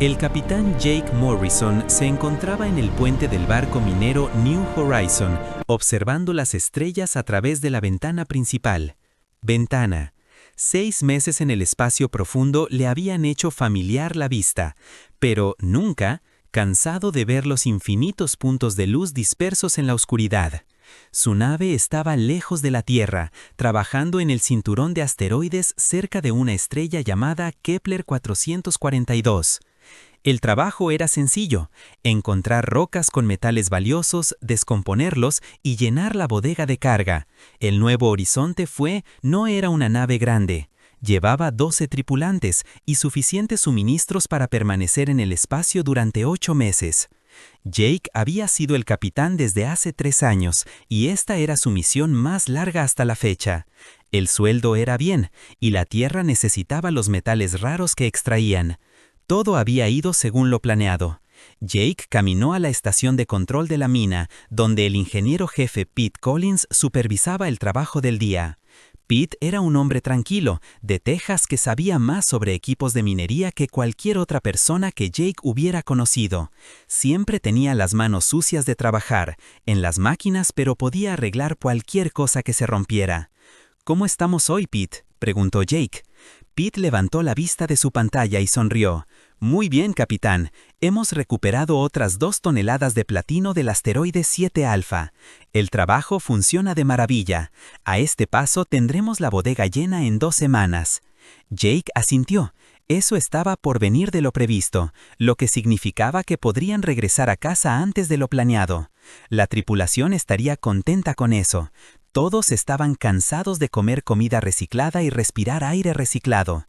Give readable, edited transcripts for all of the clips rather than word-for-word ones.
El capitán Jake Morrison se encontraba en el puente del barco minero New Horizon, observando las estrellas a través de la ventana principal. Ventana. 6 meses en el espacio profundo le habían hecho familiar la vista, pero nunca, cansado de ver los infinitos puntos de luz dispersos en la oscuridad. Su nave estaba lejos de la Tierra, trabajando en el cinturón de asteroides cerca de una estrella llamada Kepler 442. El trabajo era sencillo: encontrar rocas con metales valiosos, descomponerlos y llenar la bodega de carga. El Nuevo Horizonte no era una nave grande. Llevaba 12 tripulantes y suficientes suministros para permanecer en el espacio durante 8 meses. Jake había sido el capitán desde hace 3 años y esta era su misión más larga hasta la fecha. El sueldo era bien y la Tierra necesitaba los metales raros que extraían. Todo había ido según lo planeado. Jake caminó a la estación de control de la mina, donde el ingeniero jefe Pete Collins supervisaba el trabajo del día. Pete era un hombre tranquilo, de Texas, que sabía más sobre equipos de minería que cualquier otra persona que Jake hubiera conocido. Siempre tenía las manos sucias de trabajar en las máquinas, pero podía arreglar cualquier cosa que se rompiera. ¿Cómo estamos hoy, Pete?, preguntó Jake. Pete levantó la vista de su pantalla y sonrió. Muy bien, capitán. Hemos recuperado otras 2 toneladas de platino del asteroide 7 Alpha. El trabajo funciona de maravilla. A este paso tendremos la bodega llena en 2 semanas. Jake asintió. Eso estaba por venir de lo previsto, lo que significaba que podrían regresar a casa antes de lo planeado. La tripulación estaría contenta con eso. Todos estaban cansados de comer comida reciclada y respirar aire reciclado.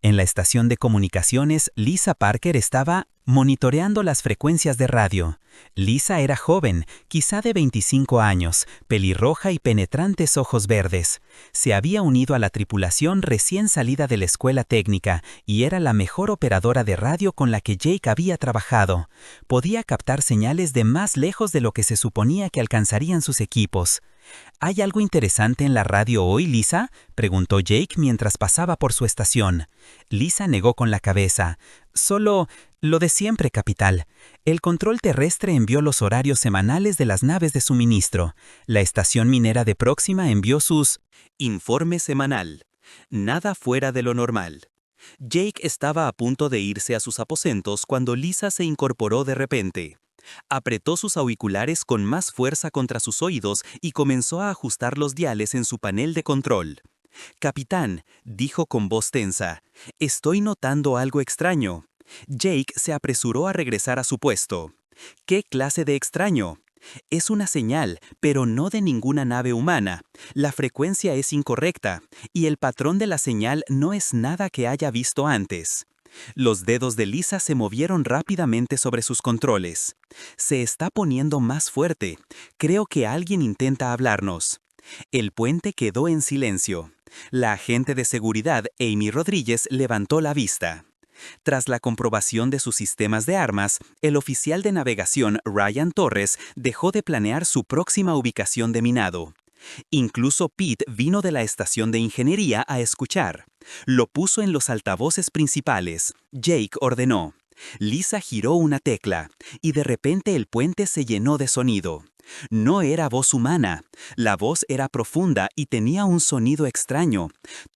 En la estación de comunicaciones, Lisa Parker estaba monitoreando las frecuencias de radio. Lisa era joven, quizá de 25 años, pelirroja y penetrantes ojos verdes. Se había unido a la tripulación recién salida de la escuela técnica y era la mejor operadora de radio con la que Jake había trabajado. Podía captar señales de más lejos de lo que se suponía que alcanzarían sus equipos. ¿Hay algo interesante en la radio hoy, Lisa?, preguntó Jake mientras pasaba por su estación. Lisa negó con la cabeza. Solo lo de siempre, capitán. El control terrestre envió los horarios semanales de las naves de suministro. La estación minera de Próxima envió sus informe semanal. Nada fuera de lo normal. Jake estaba a punto de irse a sus aposentos cuando Lisa se incorporó de repente. Apretó sus auriculares con más fuerza contra sus oídos y comenzó a ajustar los diales en su panel de control. «Capitán», dijo con voz tensa, «estoy notando algo extraño». Jake se apresuró a regresar a su puesto. «¿Qué clase de extraño?» «Es una señal, pero no de ninguna nave humana. La frecuencia es incorrecta, y el patrón de la señal no es nada que haya visto antes». Los dedos de Lisa se movieron rápidamente sobre sus controles. «Se está poniendo más fuerte. Creo que alguien intenta hablarnos». El puente quedó en silencio. La agente de seguridad, Amy Rodríguez, levantó la vista. Tras la comprobación de sus sistemas de armas, el oficial de navegación, Ryan Torres, dejó de planear su próxima ubicación de minado. Incluso Pete vino de la estación de ingeniería a escuchar. Lo puso en los altavoces principales. Jake ordenó. Lisa giró una tecla, y de repente el puente se llenó de sonido. No era voz humana. La voz era profunda y tenía un sonido extraño.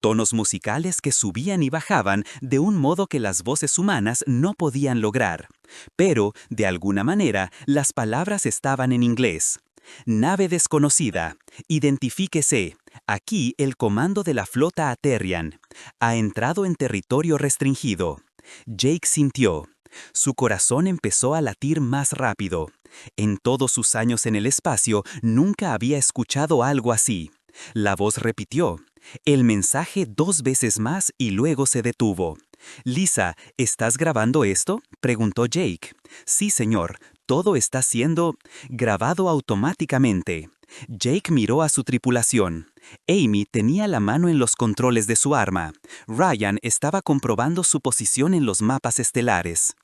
Tonos musicales que subían y bajaban de un modo que las voces humanas no podían lograr. Pero, de alguna manera, las palabras estaban en inglés. «Nave desconocida. Identifíquese. Aquí el comando de la flota Aterian. Ha entrado en territorio restringido». Jake sintió. Su corazón empezó a latir más rápido. En todos sus años en el espacio, nunca había escuchado algo así. La voz repitió el mensaje 2 veces más y luego se detuvo. «Lisa, ¿estás grabando esto?», preguntó Jake. «Sí, señor. Todo está siendo grabado automáticamente». Jake miró a su tripulación. Amy tenía la mano en los controles de su arma. Ryan estaba comprobando su posición en los mapas estelares.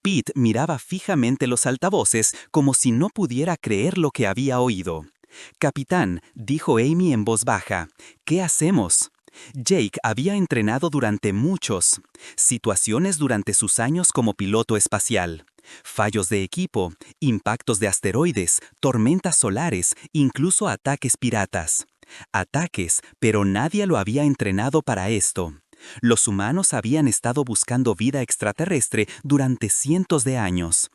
Pete miraba fijamente los altavoces como si no pudiera creer lo que había oído. «Capitán», dijo Amy en voz baja, «¿qué hacemos?». Jake había entrenado durante muchas situaciones durante sus años como piloto espacial. Fallos de equipo, impactos de asteroides, tormentas solares, incluso ataques piratas. Ataques, pero nadie lo había entrenado para esto. Los humanos habían estado buscando vida extraterrestre durante cientos de años.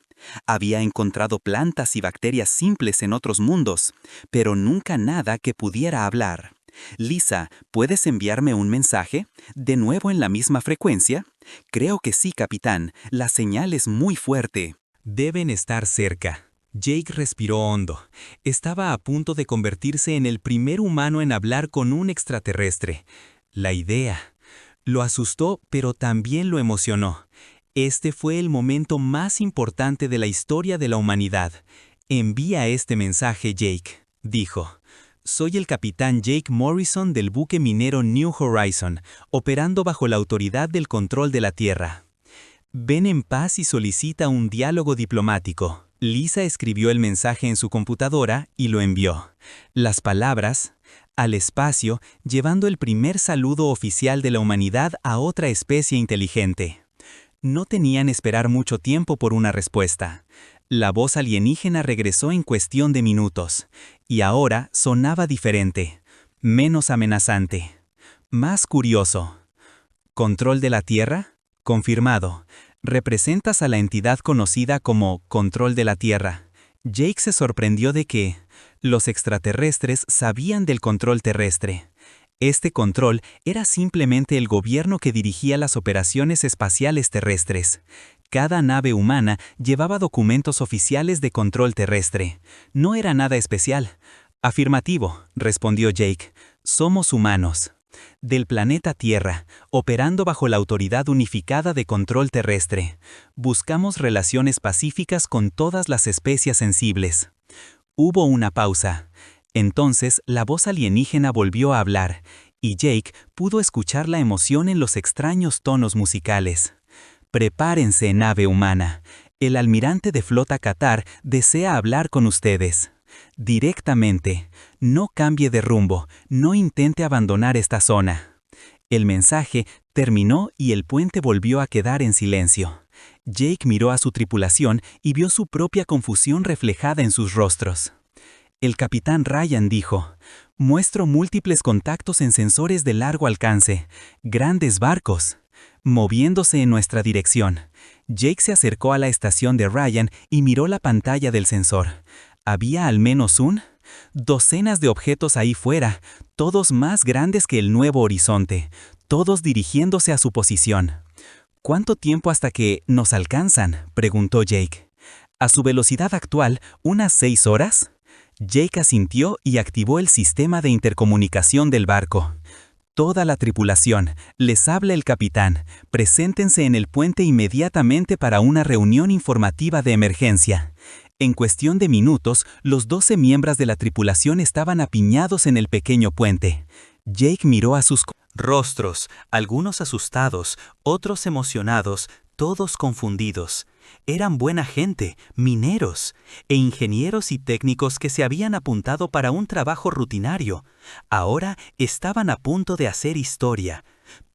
Había encontrado plantas y bacterias simples en otros mundos, pero nunca nada que pudiera hablar. Lisa, ¿puedes enviarme un mensaje? ¿De nuevo en la misma frecuencia? Creo que sí, capitán. La señal es muy fuerte. Deben estar cerca. Jake respiró hondo. Estaba a punto de convertirse en el primer humano en hablar con un extraterrestre. La idea lo asustó, pero también lo emocionó. Este fue el momento más importante de la historia de la humanidad. Envía este mensaje, Jake, dijo. Soy el capitán Jake Morrison del buque minero New Horizon, operando bajo la autoridad del control de la Tierra. Ven en paz y solicita un diálogo diplomático. Lisa escribió el mensaje en su computadora y lo envió. Las palabras, al espacio, llevando el primer saludo oficial de la humanidad a otra especie inteligente. No tenían esperar mucho tiempo por una respuesta. La voz alienígena regresó en cuestión de minutos, y ahora sonaba diferente, menos amenazante, más curioso. ¿Control de la Tierra? Confirmado. Representas a la entidad conocida como Control de la Tierra. Jake se sorprendió de que los extraterrestres sabían del control terrestre. Este control era simplemente el gobierno que dirigía las operaciones espaciales terrestres. Cada nave humana llevaba documentos oficiales de control terrestre. No era nada especial. Afirmativo, respondió Jake. Somos humanos. Del planeta Tierra, operando bajo la autoridad unificada de control terrestre. Buscamos relaciones pacíficas con todas las especies sensibles. Hubo una pausa. Entonces la voz alienígena volvió a hablar, y Jake pudo escuchar la emoción en los extraños tonos musicales. Prepárense, nave humana. El almirante de flota Qatar desea hablar con ustedes. Directamente. No cambie de rumbo, no intente abandonar esta zona. El mensaje terminó y el puente volvió a quedar en silencio. Jake miró a su tripulación y vio su propia confusión reflejada en sus rostros. El capitán Ryan dijo, muestro múltiples contactos en sensores de largo alcance, grandes barcos, moviéndose en nuestra dirección. Jake se acercó a la estación de Ryan y miró la pantalla del sensor. Había al menos docenas de objetos ahí fuera, todos más grandes que el Nuevo Horizonte, todos dirigiéndose a su posición. ¿Cuánto tiempo hasta que nos alcanzan?, preguntó Jake. A su velocidad actual, ¿unas 6 horas? Jake asintió y activó el sistema de intercomunicación del barco. Toda la tripulación, les habla el capitán. Preséntense en el puente inmediatamente para una reunión informativa de emergencia. En cuestión de minutos, los 12 miembros de la tripulación estaban apiñados en el pequeño puente. Jake miró a sus rostros, algunos asustados, otros emocionados, todos confundidos. Eran buena gente, mineros, e ingenieros y técnicos que se habían apuntado para un trabajo rutinario. Ahora estaban a punto de hacer historia.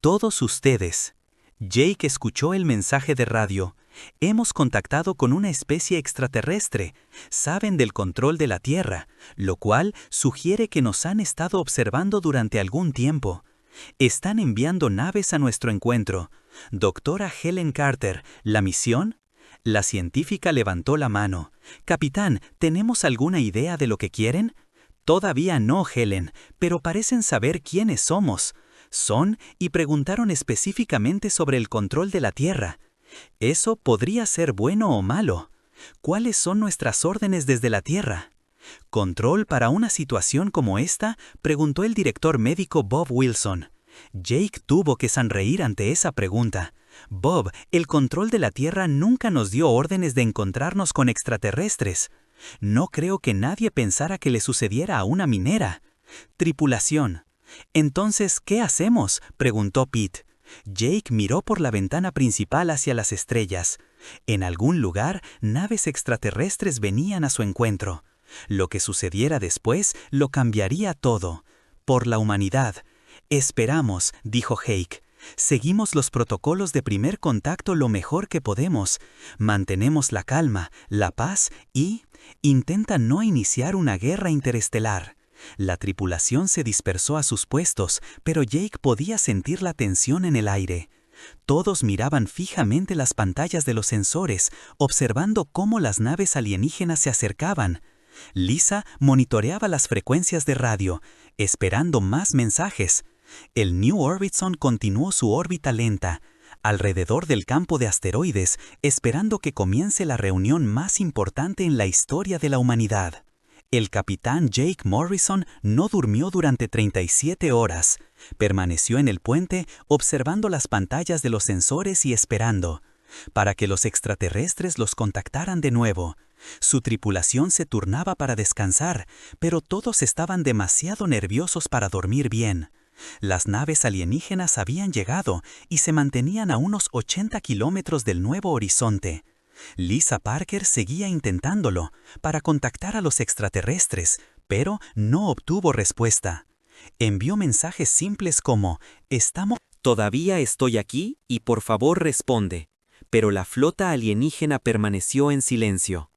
Todos ustedes. Jake escuchó el mensaje de radio. Hemos contactado con una especie extraterrestre. Saben del control de la Tierra, lo cual sugiere que nos han estado observando durante algún tiempo. Están enviando naves a nuestro encuentro. Doctora Helen Carter, ¿la misión? La científica levantó la mano. Capitán, ¿tenemos alguna idea de lo que quieren? Todavía no, Helen, pero parecen saber quiénes somos. Son y preguntaron específicamente sobre el control de la Tierra. Eso podría ser bueno o malo. ¿Cuáles son nuestras órdenes desde la Tierra? ¿Control para una situación como esta?, preguntó el director médico Bob Wilson. Jake tuvo que sonreír ante esa pregunta. Bob, el control de la Tierra nunca nos dio órdenes de encontrarnos con extraterrestres. No creo que nadie pensara que le sucediera a una minera. Tripulación. Entonces, ¿qué hacemos?, preguntó Pete. Jake miró por la ventana principal hacia las estrellas. En algún lugar, naves extraterrestres venían a su encuentro. Lo que sucediera después lo cambiaría todo. Por la humanidad. Esperamos, dijo Jake. Seguimos los protocolos de primer contacto lo mejor que podemos. Mantenemos la calma, la paz y intenta no iniciar una guerra interestelar. La tripulación se dispersó a sus puestos, pero Jake podía sentir la tensión en el aire. Todos miraban fijamente las pantallas de los sensores, observando cómo las naves alienígenas se acercaban. Lisa monitoreaba las frecuencias de radio, esperando más mensajes. El New Orbison continuó su órbita lenta, alrededor del campo de asteroides, esperando que comience la reunión más importante en la historia de la humanidad. El capitán Jake Morrison no durmió durante 37 horas. Permaneció en el puente observando las pantallas de los sensores y esperando, para que los extraterrestres los contactaran de nuevo. Su tripulación se turnaba para descansar, pero todos estaban demasiado nerviosos para dormir bien. Las naves alienígenas habían llegado y se mantenían a unos 80 kilómetros del nuevo horizonte. Lisa Parker seguía intentándolo para contactar a los extraterrestres, pero no obtuvo respuesta. Envió mensajes simples como, Todavía estoy aquí y por favor responde. Pero la flota alienígena permaneció en silencio.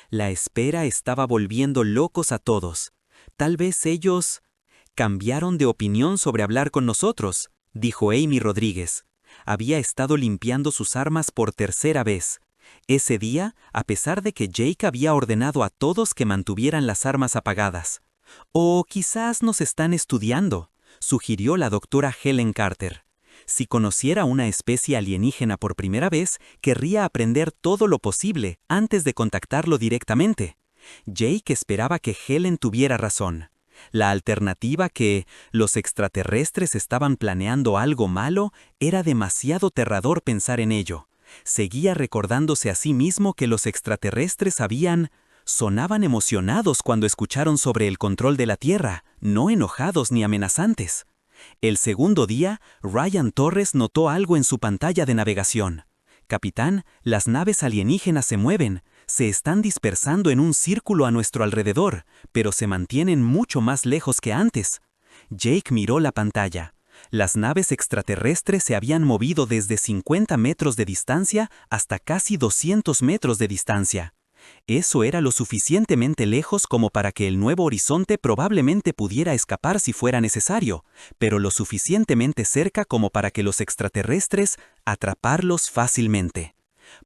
La espera estaba volviendo locos a todos. Tal vez ellos cambiaron de opinión sobre hablar con nosotros, dijo Amy Rodríguez. Había estado limpiando sus armas por tercera vez. Ese día, a pesar de que Jake había ordenado a todos que mantuvieran las armas apagadas. O quizás nos están estudiando, sugirió la doctora Helen Carter. Si conociera una especie alienígena por primera vez, querría aprender todo lo posible antes de contactarlo directamente. Jake esperaba que Helen tuviera razón. La alternativa que los extraterrestres estaban planeando algo malo era demasiado aterrador pensar en ello. Seguía recordándose a sí mismo que los extraterrestres sonaban emocionados cuando escucharon sobre el control de la Tierra, no enojados ni amenazantes. El segundo día, Ryan Torres notó algo en su pantalla de navegación. Capitán, las naves alienígenas se mueven, se están dispersando en un círculo a nuestro alrededor, pero se mantienen mucho más lejos que antes. Jake miró la pantalla. Las naves extraterrestres se habían movido desde 50 metros de distancia hasta casi 200 metros de distancia. Eso era lo suficientemente lejos como para que el nuevo horizonte probablemente pudiera escapar si fuera necesario, pero lo suficientemente cerca como para que los extraterrestres atraparlos fácilmente.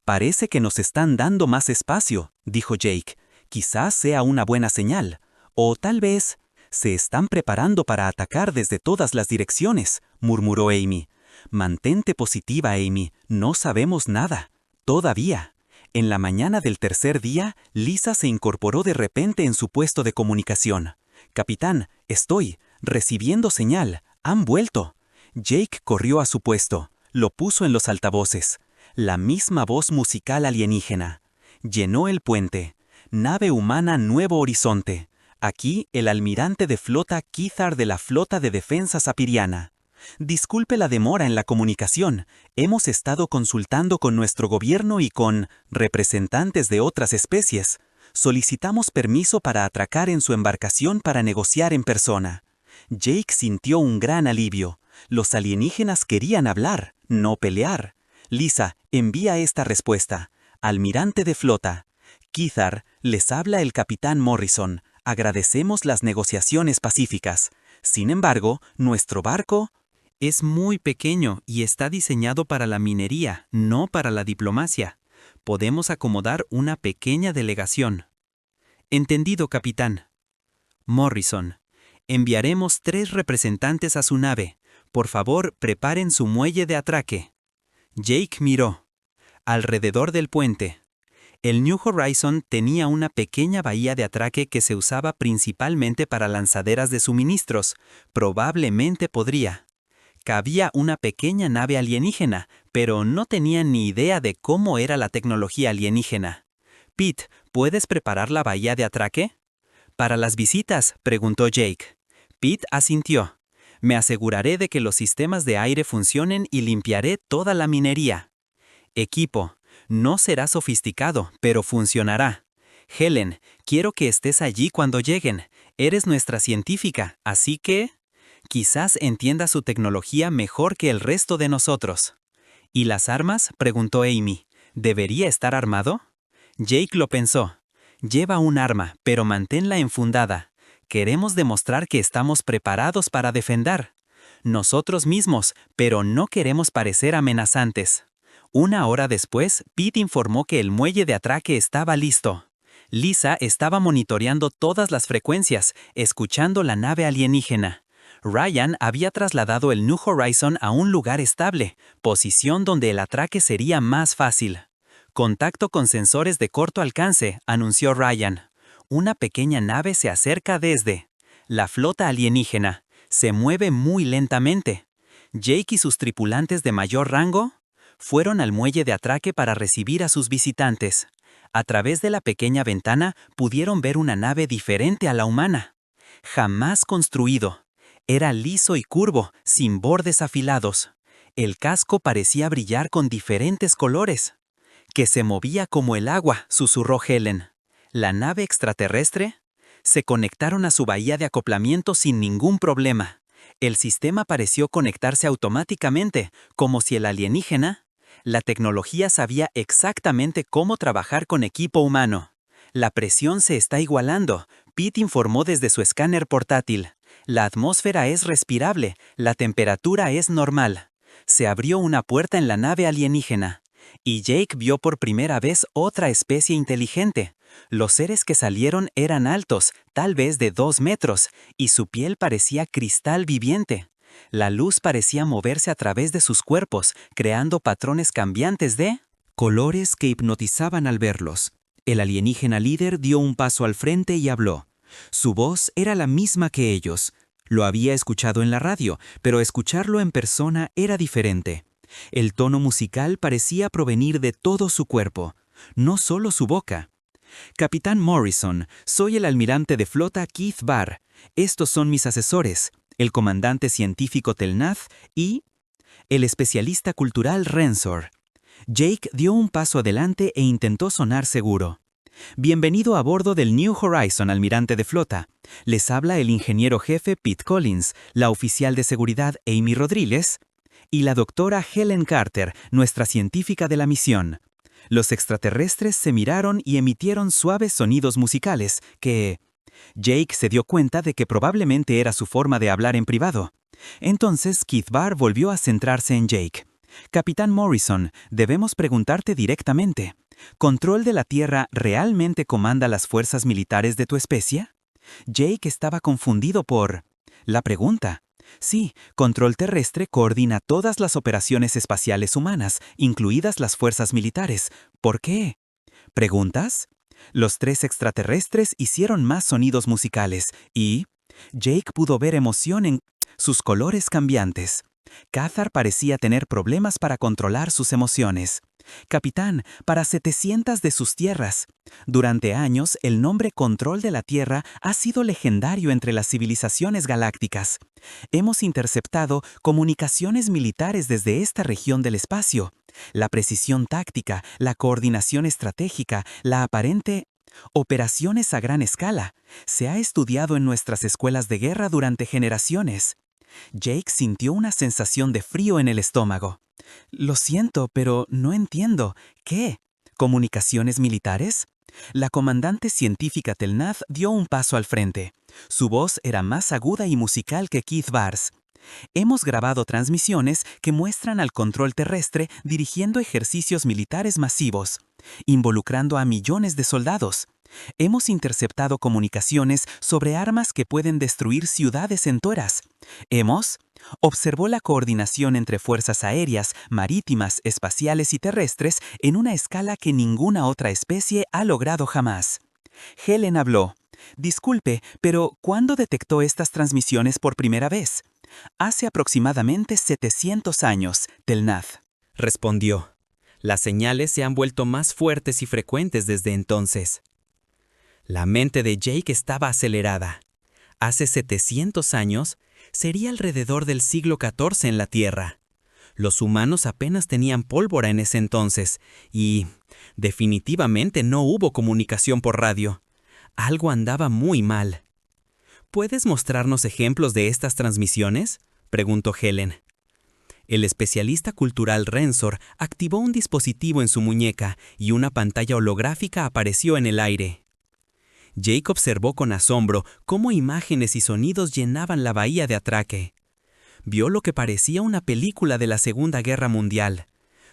Parece que nos están dando más espacio, dijo Jake. Quizás sea una buena señal. O tal vez se están preparando para atacar desde todas las direcciones, murmuró Amy. Mantente positiva, Amy. No sabemos nada. Todavía. En la mañana del tercer día, Lisa se incorporó de repente en su puesto de comunicación. Capitán, estoy recibiendo señal. Han vuelto. Jake corrió a su puesto. Lo puso en los altavoces. La misma voz musical alienígena. Llenó el puente. Nave humana Nuevo Horizonte. Aquí el almirante de flota Kithar de la Flota de Defensa Sapiriana. Disculpe la demora en la comunicación. Hemos estado consultando con nuestro gobierno y con representantes de otras especies. Solicitamos permiso para atracar en su embarcación para negociar en persona. Jake sintió un gran alivio. Los alienígenas querían hablar, no pelear. Lisa, envía esta respuesta. Almirante de flota. Kithar, les habla el capitán Morrison. Agradecemos las negociaciones pacíficas. Sin embargo, nuestro barco es muy pequeño y está diseñado para la minería, no para la diplomacia. Podemos acomodar una pequeña delegación. Entendido, capitán. Morrison, enviaremos 3 representantes a su nave. Por favor, preparen su muelle de atraque. Jake miró. Alrededor del puente. El New Horizon tenía una pequeña bahía de atraque que se usaba principalmente para lanzaderas de suministros. Probablemente podría. Cabía una pequeña nave alienígena, pero no tenían ni idea de cómo era la tecnología alienígena. Pete, ¿puedes preparar la bahía de atraque? Para las visitas, preguntó Jake. Pete asintió. Me aseguraré de que los sistemas de aire funcionen y limpiaré toda la minería. Equipo. No será sofisticado, pero funcionará. Helen, quiero que estés allí cuando lleguen. Eres nuestra científica, así que Quizás entienda su tecnología mejor que el resto de nosotros. ¿Y las armas?, preguntó Amy. ¿Debería estar armado? Jake lo pensó. Lleva un arma, pero manténla enfundada. Queremos demostrar que estamos preparados para defender. Nosotros mismos, pero no queremos parecer amenazantes. Una hora después, Pete informó que el muelle de atraque estaba listo. Lisa estaba monitoreando todas las frecuencias, escuchando la nave alienígena. Ryan había trasladado el New Horizon a un lugar estable, posición donde el atraque sería más fácil. Contacto con sensores de corto alcance, anunció Ryan. Una pequeña nave se acerca desde la flota alienígena. Se mueve muy lentamente. Jake y sus tripulantes de mayor rango fueron al muelle de atraque para recibir a sus visitantes. A través de la pequeña ventana pudieron ver una nave diferente a la humana. Jamás construido. Era liso y curvo, sin bordes afilados. El casco parecía brillar con diferentes colores. Que se movía como el agua, susurró Helen. ¿La nave extraterrestre? Se conectaron a su bahía de acoplamiento sin ningún problema. El sistema pareció conectarse automáticamente, como si el alienígena. La tecnología sabía exactamente cómo trabajar con equipo humano. La presión se está igualando, Pete informó desde su escáner portátil. La atmósfera es respirable, la temperatura es normal. Se abrió una puerta en la nave alienígena. Y Jake vio por primera vez otra especie inteligente. Los seres que salieron eran altos, tal vez de 2 metros, y su piel parecía cristal viviente. La luz parecía moverse a través de sus cuerpos, creando patrones cambiantes de colores que hipnotizaban al verlos. El alienígena líder dio un paso al frente y habló. Su voz era la misma que ellos. Lo había escuchado en la radio, pero escucharlo en persona era diferente. El tono musical parecía provenir de todo su cuerpo, no solo su boca. Capitán Morrison, soy el almirante de flota Keith Barr. Estos son mis asesores, el comandante científico Telnath y el especialista cultural Rensor. Jake dio un paso adelante e intentó sonar seguro. Bienvenido a bordo del New Horizon, almirante de flota. Les habla el ingeniero jefe Pete Collins, la oficial de seguridad Amy Rodríguez y la doctora Helen Carter, nuestra científica de la misión. Los extraterrestres se miraron y emitieron suaves sonidos musicales que Jake se dio cuenta de que probablemente era su forma de hablar en privado. Entonces Keith Barr volvió a centrarse en Jake. Capitán Morrison, debemos preguntarte directamente. ¿Control de la Tierra realmente comanda las fuerzas militares de tu especie? Jake estaba confundido por la pregunta. Sí, Control Terrestre coordina todas las operaciones espaciales humanas, incluidas las fuerzas militares. ¿Por qué? ¿Preguntas? Los 3 extraterrestres hicieron más sonidos musicales y Jake pudo ver emoción en sus colores cambiantes. Cathar parecía tener problemas para controlar sus emociones. Capitán, para 700 de sus tierras. Durante años, el nombre Control de la Tierra ha sido legendario entre las civilizaciones galácticas. Hemos interceptado comunicaciones militares desde esta región del espacio. La precisión táctica, la coordinación estratégica, la aparente operaciones a gran escala. Se ha estudiado en nuestras escuelas de guerra durante generaciones. Jake sintió una sensación de frío en el estómago. Lo siento, pero no entiendo. ¿Qué? ¿Comunicaciones militares? La comandante científica Telnath dio un paso al frente. Su voz era más aguda y musical que Keith Barr's. Hemos grabado transmisiones que muestran al control terrestre dirigiendo ejercicios militares masivos, involucrando a millones de soldados. Hemos interceptado comunicaciones sobre armas que pueden destruir ciudades enteras. Observó la coordinación entre fuerzas aéreas, marítimas, espaciales y terrestres en una escala que ninguna otra especie ha logrado jamás. Helen habló. Disculpe, pero ¿cuándo detectó estas transmisiones por primera vez? Hace aproximadamente 700 años, Telnath respondió. Las señales se han vuelto más fuertes y frecuentes desde entonces. La mente de Jake estaba acelerada. Hace 700 años, sería alrededor del siglo XIV en la Tierra. Los humanos apenas tenían pólvora en ese entonces y, definitivamente, no hubo comunicación por radio. Algo andaba muy mal. ¿Puedes mostrarnos ejemplos de estas transmisiones?, preguntó Helen. El especialista cultural Rensor activó un dispositivo en su muñeca y una pantalla holográfica apareció en el aire. Jake observó con asombro cómo imágenes y sonidos llenaban la bahía de atraque. Vio lo que parecía una película de la Segunda Guerra Mundial,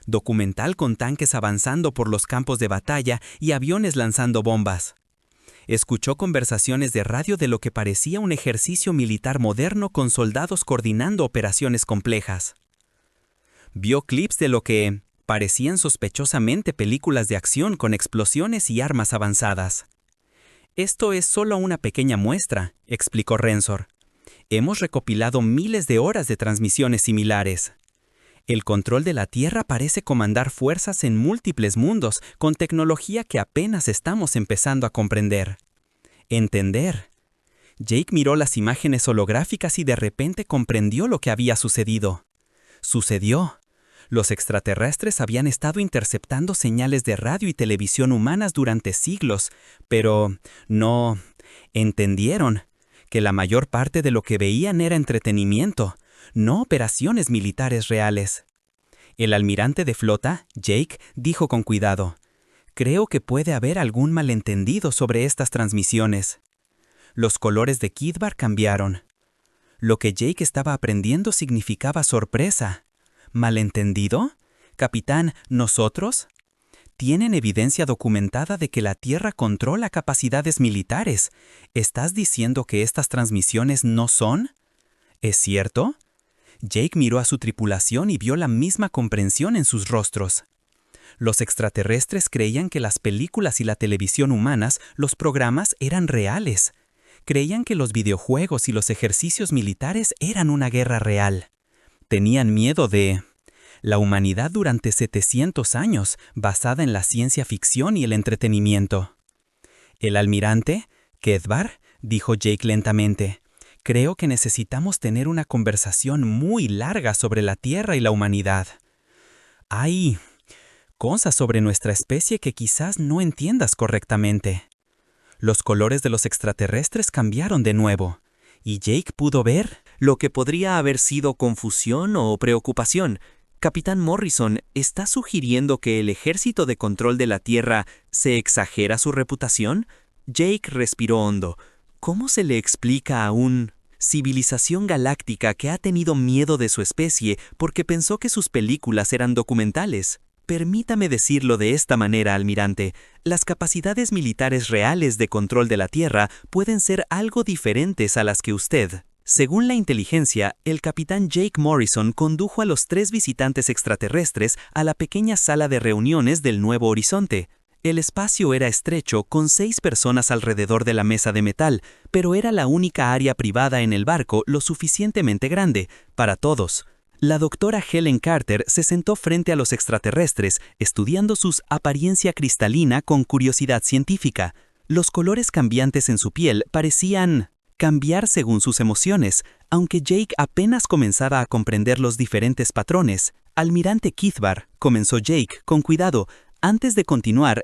documental con tanques avanzando por los campos de batalla y aviones lanzando bombas. Escuchó conversaciones de radio de lo que parecía un ejercicio militar moderno con soldados coordinando operaciones complejas. Vio clips de lo que parecían sospechosamente películas de acción con explosiones y armas avanzadas. «Esto es solo una pequeña muestra», explicó Rensor. «Hemos recopilado miles de horas de transmisiones similares. El control de la Tierra parece comandar fuerzas en múltiples mundos con tecnología que apenas estamos empezando a comprender. Entender». Jake miró las imágenes holográficas y de repente comprendió lo que había sucedido. Sucedió. Los extraterrestres habían estado interceptando señales de radio y televisión humanas durante siglos, pero no entendieron que la mayor parte de lo que veían era entretenimiento, no operaciones militares reales. El almirante de flota, Jake, dijo con cuidado: «Creo que puede haber algún malentendido sobre estas transmisiones». Los colores de Kidbar cambiaron. Lo que Jake estaba aprendiendo significaba sorpresa. ¿Malentendido? Capitán, ¿nosotros? ¿Tienen evidencia documentada de que la Tierra controla capacidades militares? ¿Estás diciendo que estas transmisiones no son? ¿Es cierto? Jake miró a su tripulación y vio la misma comprensión en sus rostros. Los extraterrestres creían que las películas y la televisión humanas, los programas, eran reales. Creían que los videojuegos y los ejercicios militares eran una guerra real. Tenían miedo de la humanidad durante 700 años, basada en la ciencia ficción y el entretenimiento. «El almirante, Kedvar», dijo Jake lentamente, «creo que necesitamos tener una conversación muy larga sobre la Tierra y la humanidad. Hay cosas sobre nuestra especie que quizás no entiendas correctamente». Los colores de los extraterrestres cambiaron de nuevo, y Jake pudo ver lo que podría haber sido confusión o preocupación. «Capitán Morrison, ¿está sugiriendo que el ejército de control de la Tierra se exagera su reputación?» Jake respiró hondo. ¿Cómo se le explica a una civilización galáctica que ha tenido miedo de su especie porque pensó que sus películas eran documentales? Permítame decirlo de esta manera, almirante. Las capacidades militares reales de control de la Tierra pueden ser algo diferentes a las que usted. Según la inteligencia, el capitán Jake Morrison condujo a los 3 visitantes extraterrestres a la pequeña sala de reuniones del Nuevo Horizonte. El espacio era estrecho, con 6 personas alrededor de la mesa de metal, pero era la única área privada en el barco lo suficientemente grande para todos. La doctora Helen Carter se sentó frente a los extraterrestres, estudiando su apariencia cristalina con curiosidad científica. Los colores cambiantes en su piel parecían cambiar según sus emociones, aunque Jake apenas comenzaba a comprender los diferentes patrones. «Almirante Kidvar», comenzó Jake, con cuidado, «antes de continuar,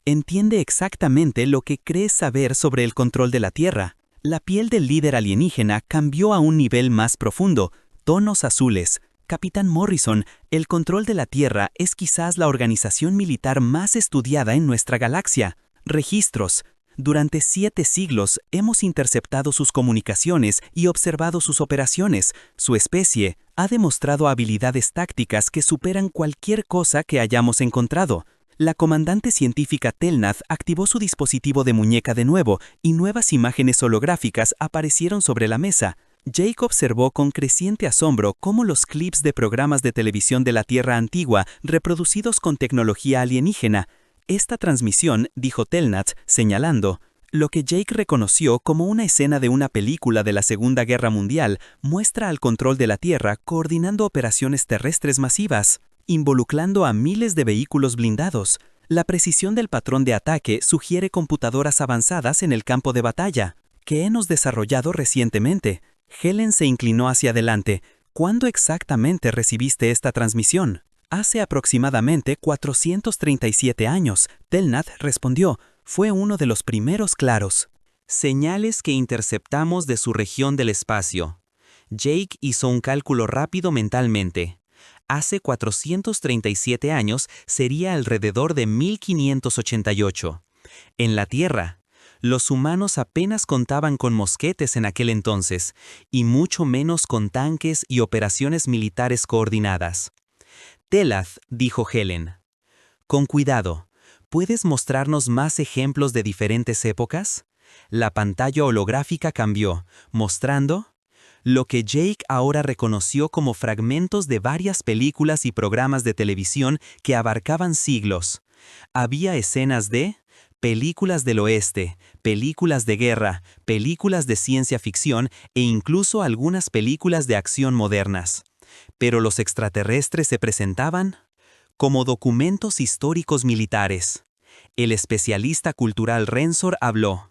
entiende exactamente lo que crees saber sobre el control de la Tierra». La piel del líder alienígena cambió a un nivel más profundo, tonos azules. «Capitán Morrison, el control de la Tierra es quizás la organización militar más estudiada en nuestra galaxia. Registros. Durante 7 siglos hemos interceptado sus comunicaciones y observado sus operaciones. Su especie ha demostrado habilidades tácticas que superan cualquier cosa que hayamos encontrado». La comandante científica Telnath activó su dispositivo de muñeca de nuevo y nuevas imágenes holográficas aparecieron sobre la mesa. Jake observó con creciente asombro cómo los clips de programas de televisión de la Tierra antigua, reproducidos con tecnología alienígena. «Esta transmisión», dijo Telnath, señalando, lo que Jake reconoció como una escena de una película de la Segunda Guerra Mundial, muestra al control de la Tierra coordinando operaciones terrestres masivas, involucrando a miles de vehículos blindados. La precisión del patrón de ataque sugiere computadoras avanzadas en el campo de batalla, que hemos desarrollado recientemente. Helen se inclinó hacia adelante. «¿Cuándo exactamente recibiste esta transmisión?» «Hace aproximadamente 437 años», Telnath respondió. «Fue uno de los primeros claros». Señales que interceptamos de su región del espacio. Jake hizo un cálculo rápido mentalmente. Hace 437 años sería alrededor de 1588. En la Tierra, los humanos apenas contaban con mosquetes en aquel entonces, y mucho menos con tanques y operaciones militares coordinadas. Telath, dijo Helen. Con cuidado, ¿puedes mostrarnos más ejemplos de diferentes épocas? La pantalla holográfica cambió, mostrando lo que Jake ahora reconoció como fragmentos de varias películas y programas de televisión que abarcaban siglos. Había escenas de películas del oeste, películas de guerra, películas de ciencia ficción e incluso algunas películas de acción modernas. Pero los extraterrestres se presentaban como documentos históricos militares. El especialista cultural Rensor habló.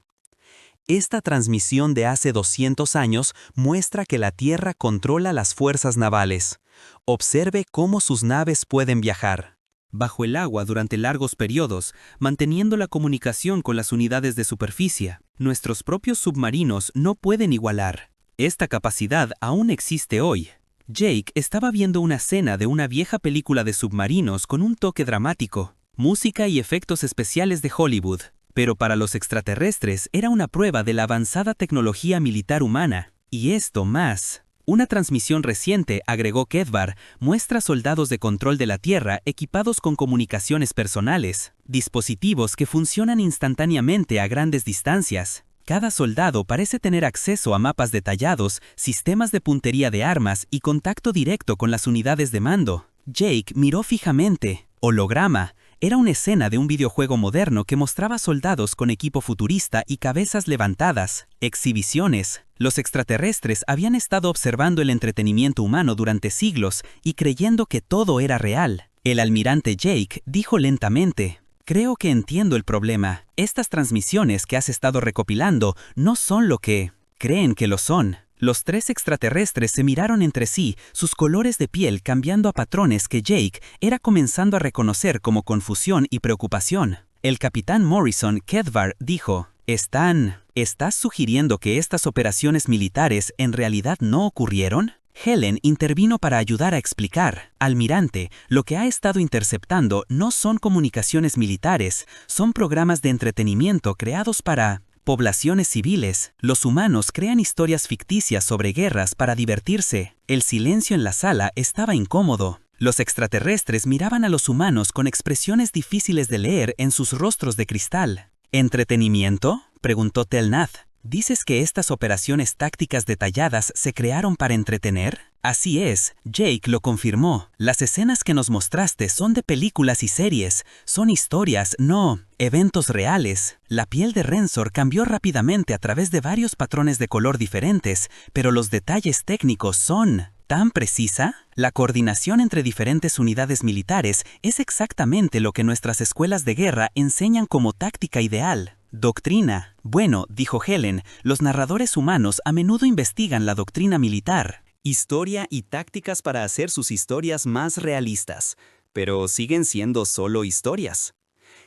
Esta transmisión de hace 200 años muestra que la Tierra controla las fuerzas navales. Observe cómo sus naves pueden viajar bajo el agua durante largos periodos, manteniendo la comunicación con las unidades de superficie. Nuestros propios submarinos no pueden igualar. Esta capacidad aún existe hoy. Jake estaba viendo una escena de una vieja película de submarinos con un toque dramático, música y efectos especiales de Hollywood. Pero para los extraterrestres era una prueba de la avanzada tecnología militar humana. Y esto más. Una transmisión reciente, agregó Kedvar, muestra soldados de control de la Tierra equipados con comunicaciones personales, dispositivos que funcionan instantáneamente a grandes distancias. Cada soldado parece tener acceso a mapas detallados, sistemas de puntería de armas y contacto directo con las unidades de mando. Jake miró fijamente. Holograma. Era una escena de un videojuego moderno que mostraba soldados con equipo futurista y cabezas levantadas. Exhibiciones. Los extraterrestres habían estado observando el entretenimiento humano durante siglos y creyendo que todo era real. El almirante Jake dijo lentamente: creo que entiendo el problema. Estas transmisiones que has estado recopilando no son lo que creen que lo son. Los tres extraterrestres se miraron entre sí, sus colores de piel cambiando a patrones que Jake era comenzando a reconocer como confusión y preocupación. El capitán Morrison Kedvar dijo: ¿Estás sugiriendo que estas operaciones militares en realidad no ocurrieron? Helen intervino para ayudar a explicar. Almirante, lo que ha estado interceptando no son comunicaciones militares, son programas de entretenimiento creados para poblaciones civiles. Los humanos crean historias ficticias sobre guerras para divertirse. El silencio en la sala estaba incómodo. Los extraterrestres miraban a los humanos con expresiones difíciles de leer en sus rostros de cristal. ¿Entretenimiento?, preguntó Telnath. ¿Dices que estas operaciones tácticas detalladas se crearon para entretener? Así es, Jake lo confirmó. Las escenas que nos mostraste son de películas y series. Son historias, no eventos reales. La piel de Rensor cambió rápidamente a través de varios patrones de color diferentes, pero los detalles técnicos son tan precisa. La coordinación entre diferentes unidades militares es exactamente lo que nuestras escuelas de guerra enseñan como táctica ideal. Doctrina. Bueno, dijo Helen, los narradores humanos a menudo investigan la doctrina militar. Historia y tácticas para hacer sus historias más realistas, pero siguen siendo solo historias.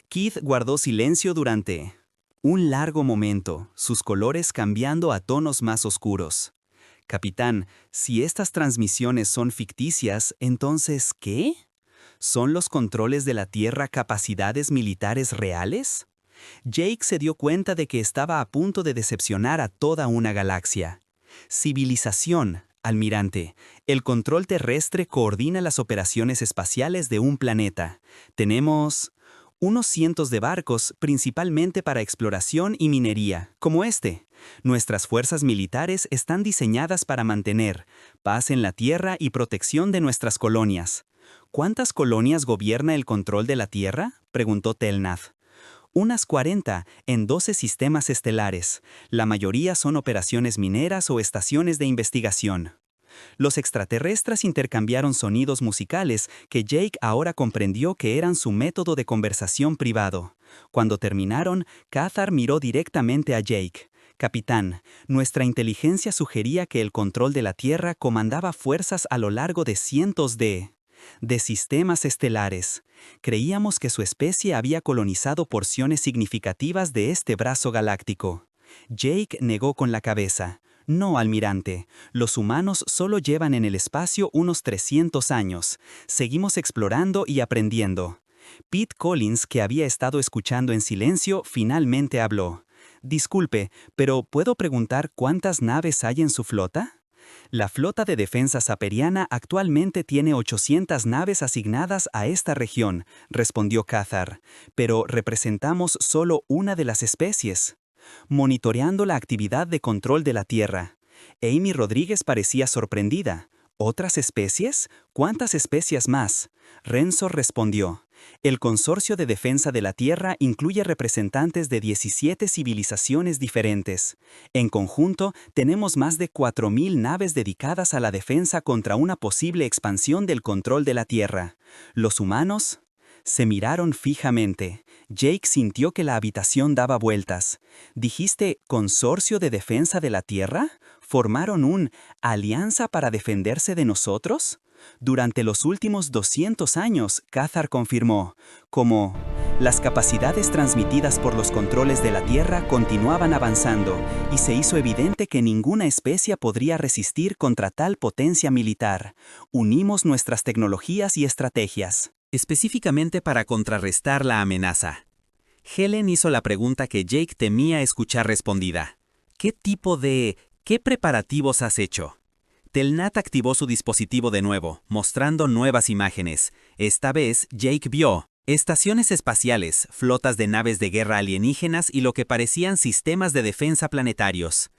Keith guardó silencio durante un largo momento, sus colores cambiando a tonos más oscuros. Capitán, si estas transmisiones son ficticias, entonces, ¿qué? ¿Son los controles de la Tierra capacidades militares reales? Jake se dio cuenta de que estaba a punto de decepcionar a toda una galaxia. Civilización, almirante. El control terrestre coordina las operaciones espaciales de un planeta. Tenemos unos cientos de barcos, principalmente para exploración y minería, como este. Nuestras fuerzas militares están diseñadas para mantener paz en la Tierra y protección de nuestras colonias. ¿Cuántas colonias gobierna el control de la Tierra?, preguntó Telnath. Unas 40 en 12 sistemas estelares. La mayoría son operaciones mineras o estaciones de investigación. Los extraterrestres intercambiaron sonidos musicales que Jake ahora comprendió que eran su método de conversación privado. Cuando terminaron, Cathar miró directamente a Jake. Capitán, nuestra inteligencia sugería que el control de la Tierra comandaba fuerzas a lo largo de cientos de sistemas estelares. Creíamos que su especie había colonizado porciones significativas de este brazo galáctico. Jake negó con la cabeza. No, almirante. Los humanos solo llevan en el espacio unos 300 años. Seguimos explorando y aprendiendo. Pete Collins, que había estado escuchando en silencio, finalmente habló. Disculpe, pero ¿puedo preguntar cuántas naves hay en su flota? La flota de defensa saperiana actualmente tiene 800 naves asignadas a esta región, respondió Cathar, pero representamos solo una de las especies. Monitoreando la actividad de control de la Tierra. Amy Rodríguez parecía sorprendida. ¿Otras especies? ¿Cuántas especies más? Rensor respondió. El Consorcio de Defensa de la Tierra incluye representantes de 17 civilizaciones diferentes. En conjunto, tenemos más de 4.000 naves dedicadas a la defensa contra una posible expansión del control de la Tierra. ¿Los humanos? Se miraron fijamente. Jake sintió que la habitación daba vueltas. ¿Dijiste Consorcio de Defensa de la Tierra? ¿Formaron una alianza para defenderse de nosotros? Durante los últimos 200 años, Cathar confirmó, como las capacidades transmitidas por los controles de la Tierra continuaban avanzando y se hizo evidente que ninguna especie podría resistir contra tal potencia militar. Unimos nuestras tecnologías y estrategias. Específicamente para contrarrestar la amenaza. Helen hizo la pregunta que Jake temía escuchar respondida. ¿Qué preparativos has hecho? Telnat activó su dispositivo de nuevo, mostrando nuevas imágenes. Esta vez, Jake vio estaciones espaciales, flotas de naves de guerra alienígenas y lo que parecían sistemas de defensa planetarios.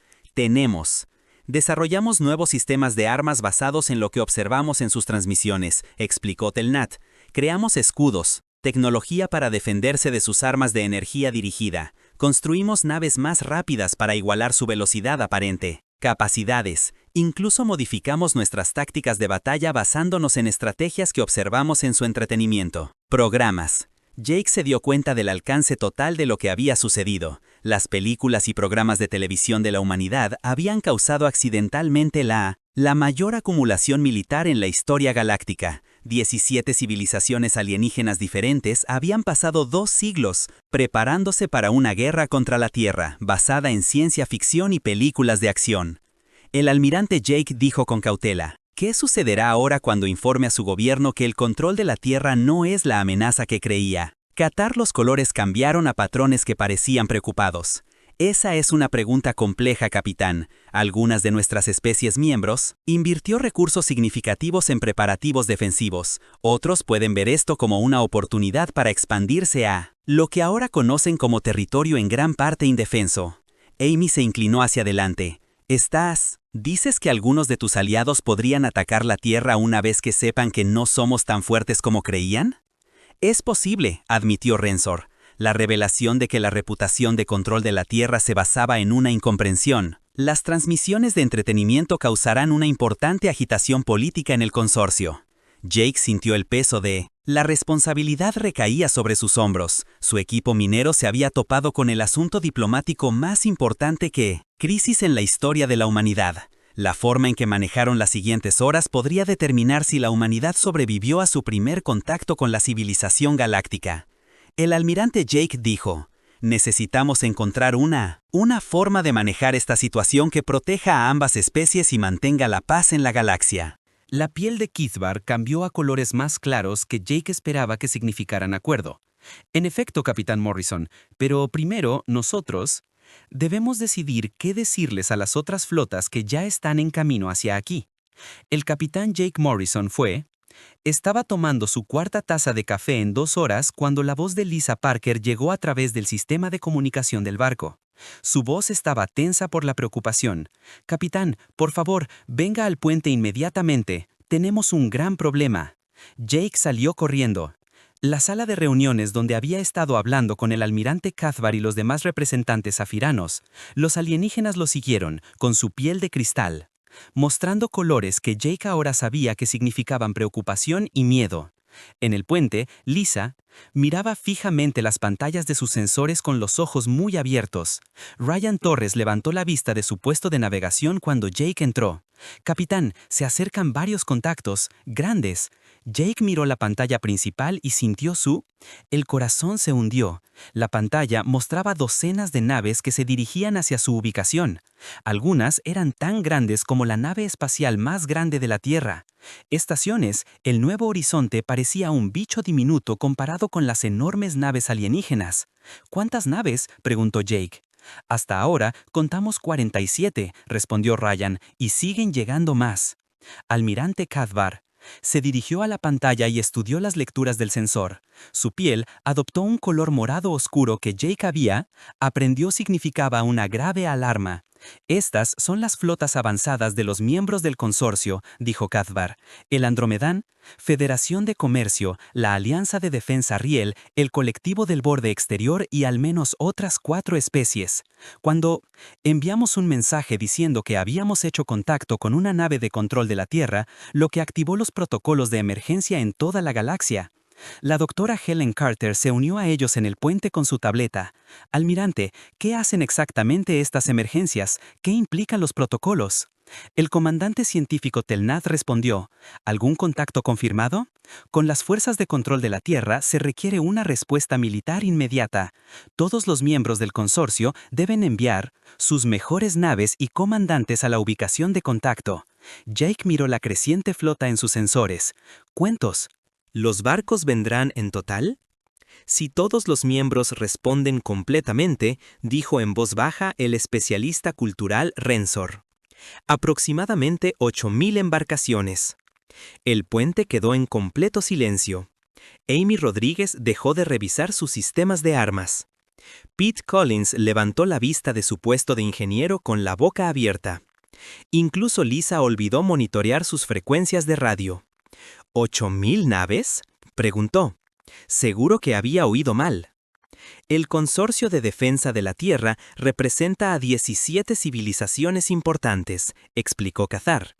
Desarrollamos nuevos sistemas de armas basados en lo que observamos en sus transmisiones, explicó Telnat. Creamos escudos, tecnología para defenderse de sus armas de energía dirigida. Construimos naves más rápidas para igualar su velocidad aparente. Capacidades. Incluso modificamos nuestras tácticas de batalla basándonos en estrategias que observamos en su entretenimiento. Programas. Jake se dio cuenta del alcance total de lo que había sucedido. Las películas y programas de televisión de la humanidad habían causado accidentalmente la mayor acumulación militar en la historia galáctica. 17 civilizaciones alienígenas diferentes habían pasado 2 siglos preparándose para una guerra contra la Tierra, basada en ciencia ficción y películas de acción. El almirante Jake dijo con cautela, ¿qué sucederá ahora cuando informe a su gobierno que el control de la Tierra no es la amenaza que creía? Cathar los colores cambiaron a patrones que parecían preocupados. Esa es una pregunta compleja, capitán. Algunas de nuestras especies miembros invirtió recursos significativos en preparativos defensivos. Otros pueden ver esto como una oportunidad para expandirse a lo que ahora conocen como territorio en gran parte indefenso. Amy se inclinó hacia adelante. ¿Dices que algunos de tus aliados podrían atacar la Tierra una vez que sepan que no somos tan fuertes como creían? Es posible, admitió Rensor. La revelación de que la reputación de control de la Tierra se basaba en una incomprensión. Las transmisiones de entretenimiento causarán una importante agitación política en el consorcio. Jake sintió el peso de la responsabilidad recaía sobre sus hombros. Su equipo minero se había topado con el asunto diplomático más importante crisis en la historia de la humanidad. La forma en que manejaron las siguientes horas podría determinar si la humanidad sobrevivió a su primer contacto con la civilización galáctica. El almirante Jake dijo, necesitamos encontrar una forma de manejar esta situación que proteja a ambas especies y mantenga la paz en la galaxia. La piel de Kithbar cambió a colores más claros que Jake esperaba que significaran acuerdo. En efecto, Capitán Morrison, pero primero nosotros debemos decidir qué decirles a las otras flotas que ya están en camino hacia aquí. El capitán Jake Morrison estaba tomando su cuarta taza de café en 2 horas cuando la voz de Lisa Parker llegó a través del sistema de comunicación del barco. Su voz estaba tensa por la preocupación. «Capitán, por favor, venga al puente inmediatamente. Tenemos un gran problema». Jake salió corriendo. La sala de reuniones donde había estado hablando con el almirante Cathbar y los demás representantes zafiranos, los alienígenas lo siguieron, con su piel de cristal, mostrando colores que Jake ahora sabía que significaban preocupación y miedo. En el puente, Lisa miraba fijamente las pantallas de sus sensores con los ojos muy abiertos. Ryan Torres levantó la vista de su puesto de navegación cuando Jake entró. Capitán, se acercan varios contactos, grandes. Jake miró la pantalla principal y sintió El corazón se hundió. La pantalla mostraba docenas de naves que se dirigían hacia su ubicación. Algunas eran tan grandes como la nave espacial más grande de la Tierra. Estaciones, el Nuevo Horizonte parecía un bicho diminuto comparado con las enormes naves alienígenas. ¿Cuántas naves?, preguntó Jake. Hasta ahora contamos 47, respondió Ryan, y siguen llegando más. Almirante Cathbar se dirigió a la pantalla y estudió las lecturas del sensor. Su piel adoptó un color morado oscuro que Jake aprendió significaba una grave alarma. Estas son las flotas avanzadas de los miembros del consorcio, dijo Cathbar. El Andromedán, Federación de Comercio, la Alianza de Defensa Riel, el Colectivo del Borde Exterior y al menos otras 4 especies. Cuando enviamos un mensaje diciendo que habíamos hecho contacto con una nave de control de la Tierra, lo que activó los protocolos de emergencia en toda la galaxia. La doctora Helen Carter se unió a ellos en el puente con su tableta. Almirante, ¿qué hacen exactamente estas emergencias? ¿Qué implican los protocolos? El comandante científico Telnath respondió, ¿algún contacto confirmado? Con las fuerzas de control de la Tierra se requiere una respuesta militar inmediata. Todos los miembros del consorcio deben enviar sus mejores naves y comandantes a la ubicación de contacto. Jake miró la creciente flota en sus sensores. ¿Cuántos? ¿Los barcos vendrán en total? Si todos los miembros responden completamente, dijo en voz baja el especialista cultural Rensor. Aproximadamente 8.000 embarcaciones. El puente quedó en completo silencio. Amy Rodríguez dejó de revisar sus sistemas de armas. Pete Collins levantó la vista de su puesto de ingeniero con la boca abierta. Incluso Lisa olvidó monitorear sus frecuencias de radio. ¿8.000 naves?, preguntó. Seguro que había oído mal. El Consorcio de Defensa de la Tierra representa a 17 civilizaciones importantes, explicó Cathar.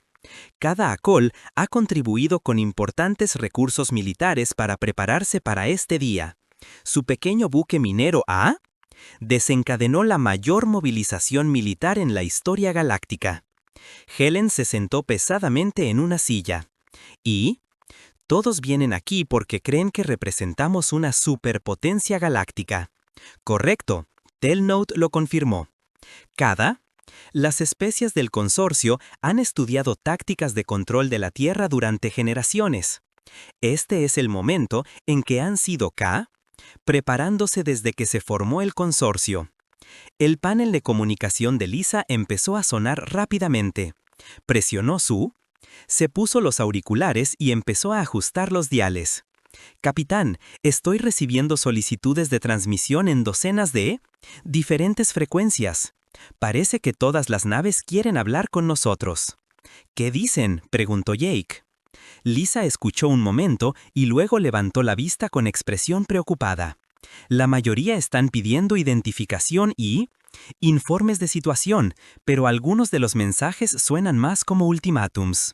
Cada ACOL ha contribuido con importantes recursos militares para prepararse para este día. Su pequeño buque minero A desencadenó la mayor movilización militar en la historia galáctica. Helen se sentó pesadamente en una silla. ¿Y? Todos vienen aquí porque creen que representamos una superpotencia galáctica. Correcto, Telnote lo confirmó. Las especies del consorcio han estudiado tácticas de control de la Tierra durante generaciones. Este es el momento en que han sido preparándose desde que se formó el consorcio. El panel de comunicación de Lisa empezó a sonar rápidamente. Presionó se puso los auriculares y empezó a ajustar los diales. Capitán, estoy recibiendo solicitudes de transmisión en docenas de diferentes frecuencias. Parece que todas las naves quieren hablar con nosotros. ¿Qué dicen?, preguntó Jake. Lisa escuchó un momento y luego levantó la vista con expresión preocupada. La mayoría están pidiendo identificación y informes de situación, pero algunos de los mensajes suenan más como ultimátums.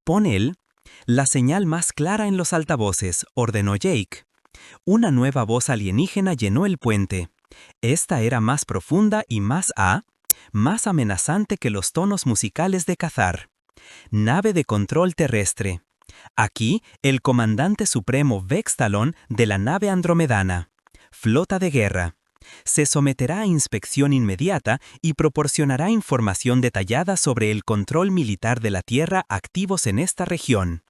Pon la señal más clara en los altavoces, ordenó Jake. Una nueva voz alienígena llenó el puente. Esta era más profunda y más amenazante que los tonos musicales de Cathar. Nave de control terrestre. Aquí, el comandante supremo Vex Talon de la nave andromedana. Flota de guerra. Se someterá a inspección inmediata y proporcionará información detallada sobre el control militar de la Tierra activos en esta región.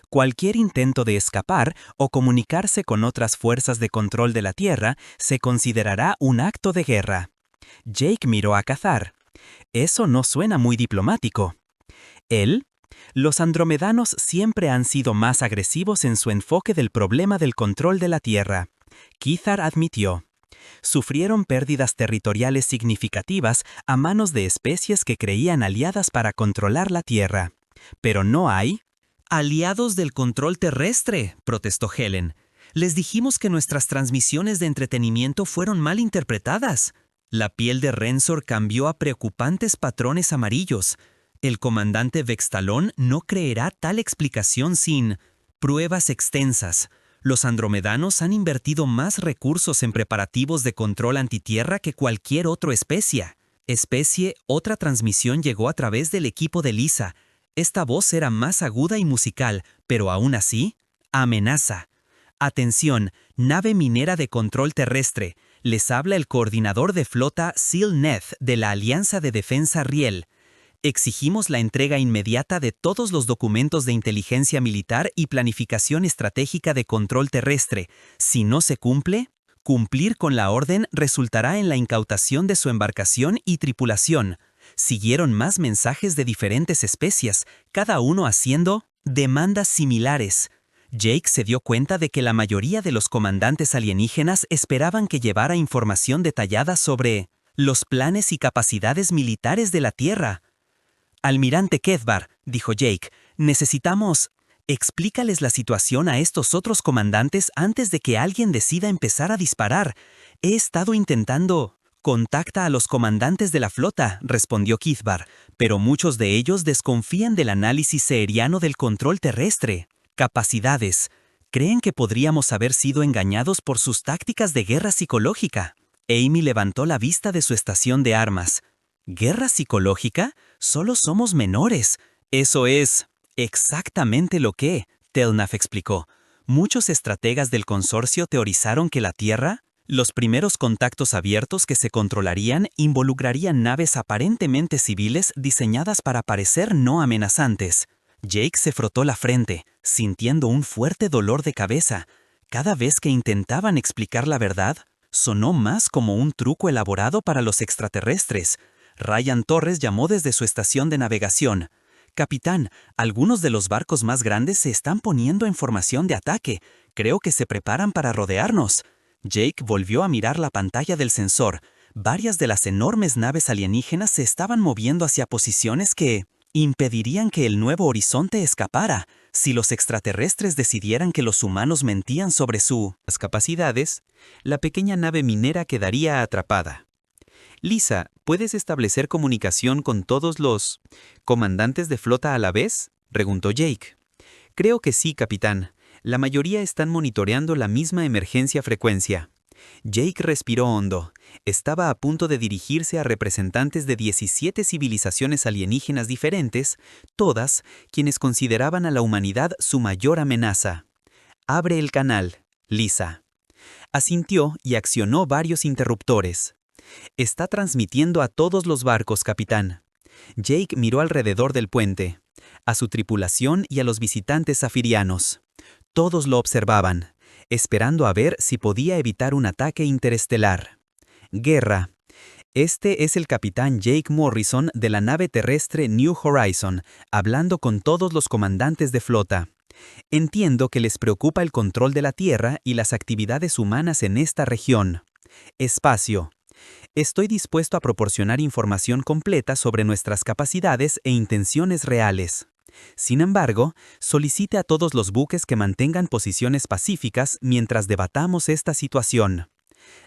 Cualquier intento de escapar o comunicarse con otras fuerzas de control de la Tierra se considerará un acto de guerra. Jake miró a Cathar. Eso no suena muy diplomático. Los andromedanos siempre han sido más agresivos en su enfoque del problema del control de la Tierra. Cathar admitió. Sufrieron pérdidas territoriales significativas a manos de especies que creían aliadas para controlar la Tierra. Pero no hay aliados del control terrestre, protestó Helen. Les dijimos que nuestras transmisiones de entretenimiento fueron mal interpretadas. La piel de Rensor cambió a preocupantes patrones amarillos. El comandante Vex Talon no creerá tal explicación sin pruebas extensas. Los andromedanos han invertido más recursos en preparativos de control antitierra que cualquier otra especie. Otra transmisión llegó a través del equipo de Lisa. Esta voz era más aguda y musical, pero aún así, amenaza. Atención, nave minera de control terrestre. Les habla el coordinador de flota Seal Neth de la Alianza de Defensa Riel. Exigimos la entrega inmediata de todos los documentos de inteligencia militar y planificación estratégica de control terrestre. Si no se cumple, cumplir con la orden resultará en la incautación de su embarcación y tripulación. Siguieron más mensajes de diferentes especies, cada uno haciendo demandas similares. Jake se dio cuenta de que la mayoría de los comandantes alienígenas esperaban que llevara información detallada sobre los planes y capacidades militares de la Tierra. «Almirante Kedvar», dijo Jake, «necesitamos... Explícales la situación a estos otros comandantes antes de que alguien decida empezar a disparar. He estado intentando...» «Contacta a los comandantes de la flota», respondió Kithvar, «pero muchos de ellos desconfían del análisis seeriano del control terrestre. Capacidades. Creen que podríamos haber sido engañados por sus tácticas de guerra psicológica». Amy levantó la vista de su estación de armas. «¿Guerra psicológica? Solo somos menores». «Eso es exactamente lo que», Telnaf explicó. «Muchos estrategas del consorcio teorizaron que la Tierra, los primeros contactos abiertos que se controlarían involucrarían naves aparentemente civiles diseñadas para parecer no amenazantes». Jake se frotó la frente, sintiendo un fuerte dolor de cabeza. Cada vez que intentaban explicar la verdad, sonó más como un truco elaborado para los extraterrestres. Ryan Torres llamó desde su estación de navegación. «Capitán, algunos de los barcos más grandes se están poniendo en formación de ataque. Creo que se preparan para rodearnos». Jake volvió a mirar la pantalla del sensor. Varias de las enormes naves alienígenas se estaban moviendo hacia posiciones que impedirían que el nuevo horizonte escapara. Si los extraterrestres decidieran que los humanos mentían sobre sus capacidades, la pequeña nave minera quedaría atrapada. «Lisa, ¿puedes establecer comunicación con todos los comandantes de flota a la vez?», preguntó Jake. «Creo que sí, capitán. La mayoría están monitoreando la misma emergencia frecuencia». Jake respiró hondo. Estaba a punto de dirigirse a representantes de 17 civilizaciones alienígenas diferentes, todas quienes consideraban a la humanidad su mayor amenaza. «Abre el canal, Lisa». Asintió y accionó varios interruptores. «Está transmitiendo a todos los barcos, capitán». Jake miró alrededor del puente, a su tripulación y a los visitantes zafirianos. Todos lo observaban, esperando a ver si podía evitar un ataque interestelar. «Guerra. Este es el capitán Jake Morrison de la nave terrestre New Horizon, hablando con todos los comandantes de flota. Entiendo que les preocupa el control de la Tierra y las actividades humanas en esta región. Espacio. Estoy dispuesto a proporcionar información completa sobre nuestras capacidades e intenciones reales. Sin embargo, solicite a todos los buques que mantengan posiciones pacíficas mientras debatamos esta situación».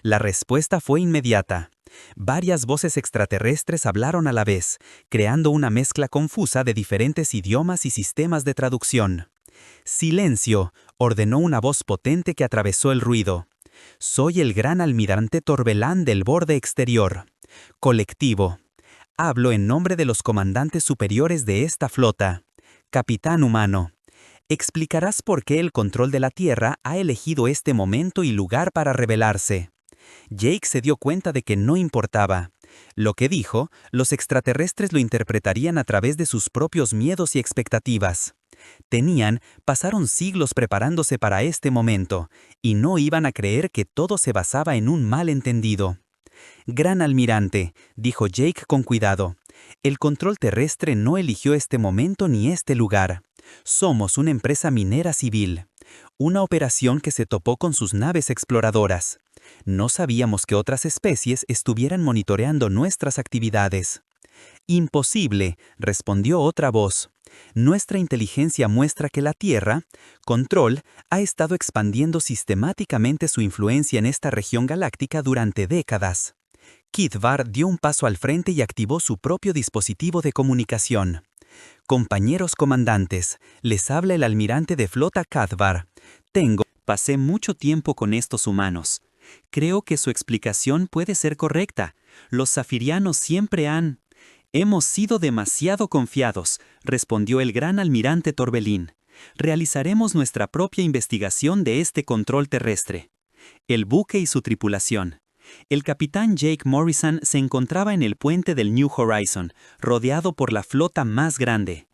La respuesta fue inmediata. Varias voces extraterrestres hablaron a la vez, creando una mezcla confusa de diferentes idiomas y sistemas de traducción. «Silencio», ordenó una voz potente que atravesó el ruido. «Soy el gran almirante Torbelán del borde exterior. Colectivo. Hablo en nombre de los comandantes superiores de esta flota. Capitán humano. Explicarás por qué el control de la Tierra ha elegido este momento y lugar para rebelarse». Jake se dio cuenta de que no importaba. Lo que dijo, los extraterrestres lo interpretarían a través de sus propios miedos y expectativas. Pasaron siglos preparándose para este momento, y no iban a creer que todo se basaba en un malentendido. «Gran almirante», dijo Jake con cuidado, «el control terrestre no eligió este momento ni este lugar. Somos una empresa minera civil, una operación que se topó con sus naves exploradoras. No sabíamos que otras especies estuvieran monitoreando nuestras actividades». «Imposible», respondió otra voz. «Nuestra inteligencia muestra que la Tierra, Control, ha estado expandiendo sistemáticamente su influencia en esta región galáctica durante décadas». Kithvar dio un paso al frente y activó su propio dispositivo de comunicación. «Compañeros comandantes, les habla el almirante de flota Kithvar. Pasé mucho tiempo con estos humanos. Creo que su explicación puede ser correcta. Los zafirianos siempre han Hemos sido demasiado confiados, respondió el gran almirante Torbellín. Realizaremos nuestra propia investigación de este control terrestre. El buque y su tripulación. El capitán Jake Morrison se encontraba en el puente del New Horizon, rodeado por la flota más grande.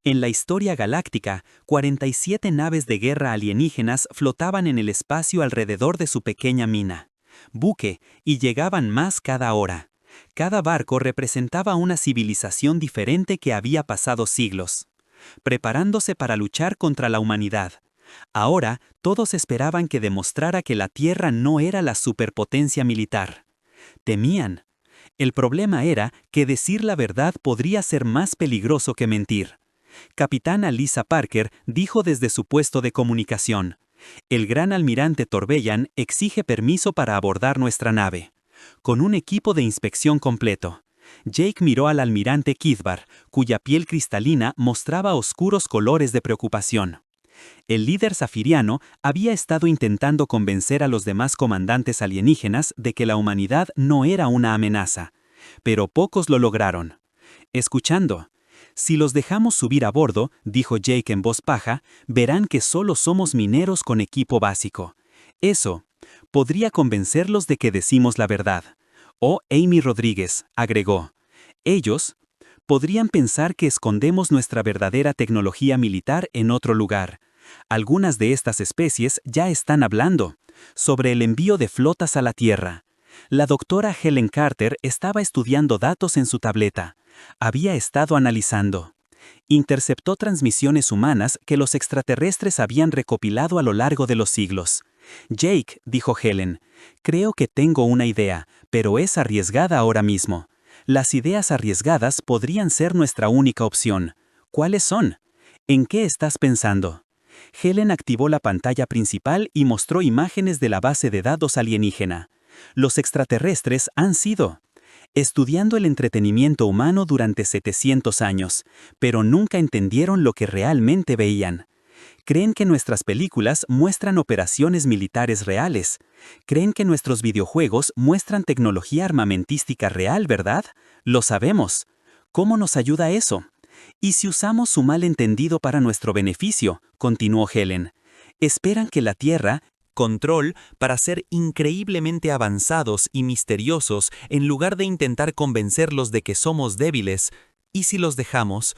En la historia galáctica, 47 naves de guerra alienígenas flotaban en el espacio alrededor de su pequeña mina, buque, y llegaban más cada hora. Cada barco representaba una civilización diferente que había pasado siglos, preparándose para luchar contra la humanidad. Ahora, todos esperaban que demostrara que la Tierra no era la superpotencia militar. Temían. El problema era que decir la verdad podría ser más peligroso que mentir. Capitana Lisa Parker dijo desde su puesto de comunicación: «El gran almirante Torbellan exige permiso para abordar nuestra nave, con un equipo de inspección completo». Jake miró al almirante Kithbar, cuya piel cristalina mostraba oscuros colores de preocupación. El líder zafiriano había estado intentando convencer a los demás comandantes alienígenas de que la humanidad no era una amenaza, pero pocos lo lograron. Escuchando: «Si los dejamos subir a bordo», dijo Jake en voz baja, «verán que solo somos mineros con equipo básico. Eso podría convencerlos de que decimos la verdad». «Oh, Amy Rodríguez», agregó, «ellos podrían pensar que escondemos nuestra verdadera tecnología militar en otro lugar. Algunas de estas especies ya están hablando sobre el envío de flotas a la Tierra». La doctora Helen Carter estaba estudiando datos en su tableta. Había estado analizando. Interceptó transmisiones humanas que los extraterrestres habían recopilado a lo largo de los siglos. «Jake», dijo Helen, «creo que tengo una idea, pero es arriesgada ahora mismo. Las ideas arriesgadas podrían ser nuestra única opción. ¿Cuáles son? ¿En qué estás pensando?» Helen activó la pantalla principal y mostró imágenes de la base de datos alienígena. Los extraterrestres han sido estudiando el entretenimiento humano durante 700 años, pero nunca entendieron lo que realmente veían. Creen que nuestras películas muestran operaciones militares reales. Creen que nuestros videojuegos muestran tecnología armamentística real, ¿verdad? Lo sabemos. ¿Cómo nos ayuda eso? ¿Y si usamos su malentendido para nuestro beneficio?, continuó Helen. Esperan que la Tierra control para ser increíblemente avanzados y misteriosos en lugar de intentar convencerlos de que somos débiles. ¿Y si los dejamos?